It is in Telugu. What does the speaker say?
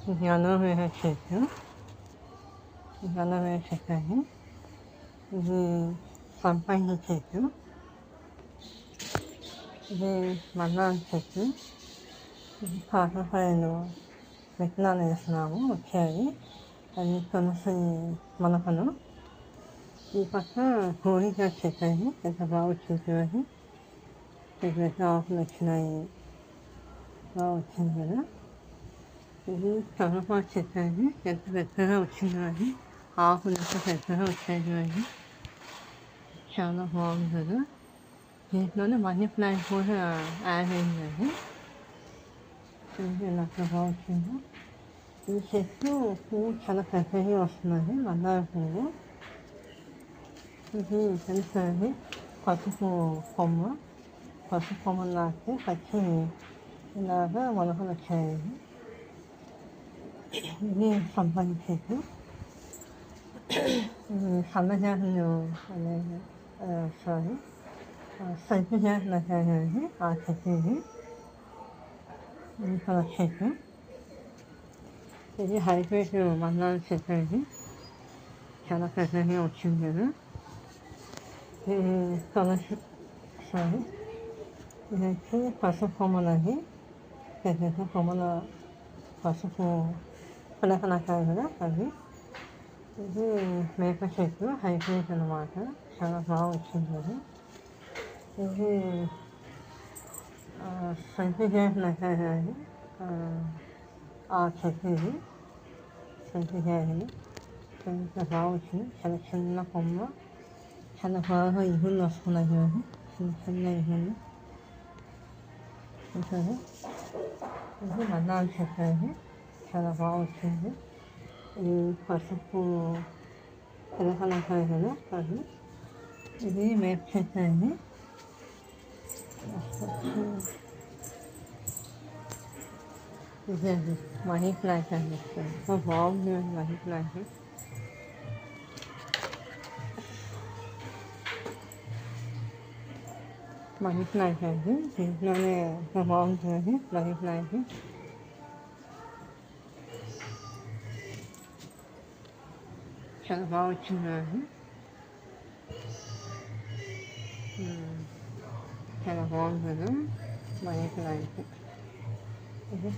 연어회 치즈, 연어회 치즈, ఇది సంపంగి చెట్టు, ఇది మన్నాన్ చెట్టు, ఇది కాకరకాయలు విత్తనాలు వేసినాము వచ్చాయి, అది తులసి మొలకలు. ఈ పక్క కోడికాయ చెట్టు అది ఎంత బాగా వచ్చింది అది, పెద్ద ఆకులు వచ్చినాయి, బాగా వచ్చింది కదా. ఇది కలపాకు చెట్టు అది ఎంత పెద్దగా వచ్చింది అది, ఆకులు ఎంత పెద్దగా వచ్చాయి అది, చాలా బాగుంది కదా. దీంట్లోనే మనీ ప్లాంట్ కూడా యాడ్ అయింది అది, ఎంత బాగా వచ్చిందో. ఈ చెట్టు పువ్వు చాలా పెద్దగా వస్తున్నది, మందార పువ్వు. ఇది తెలుస్తుంది పసుపు కొమ్మ, పసుపు కొమ్మలు నాటితే పచ్చి ఇలాగా మొలకలు వచ్చాయి. ఇది సంపంగి చెట్టు, ఇది సన్నజాతులు అనేది సారీ సంచి జాతులు వచ్చాయి ఆ చెట్టు. ఇది కలర్ చెట్టు, ఇది హైబ్రిడ్ మందార చెట్టు, ఇది చాలా పెద్దగా వచ్చింది కదా. ఇది కలర్ సారీ ఇది వచ్చి పసుపు కొమ్మలు, అది పెద్ద కొమ్మల పసుపు పిలకలకాయ కదా అది. ఇది వేప చెట్టు హైబ్రిడ్ అనమాట, చాలా బాగా వచ్చింది అది. ఇది సంచి జాతులు వచ్చాయి అది, ఆ చెట్టు ఇది సంచి జాతులు ఎంత బాగా వచ్చింది, చాలా చిన్న కొమ్మ, చాలా బాగా ఇగుళ్ళు వస్తున్నాయి అది, చిన్న చిన్న ఇగుళ్ళు. చూసారు, ఇది మందార చెట్టు అది చాలా బాగా వచ్చింది. ఇది పసుపు పిలకలకాయ కదా అది. ఇది వేప చెట్టు అండి, ఇది మనీ ప్లాంట్ అండి, బాగుంది మనీ ప్లాంట్. మనీ ప్లాంట్ అండి, దీంట్లోనే బాగుంటుంది మనీ ప్లాంట్. చాలా బాగా వచ్చింది అది, చాలా బాగుంది కదా మనీ ప్లాంట్. ఇది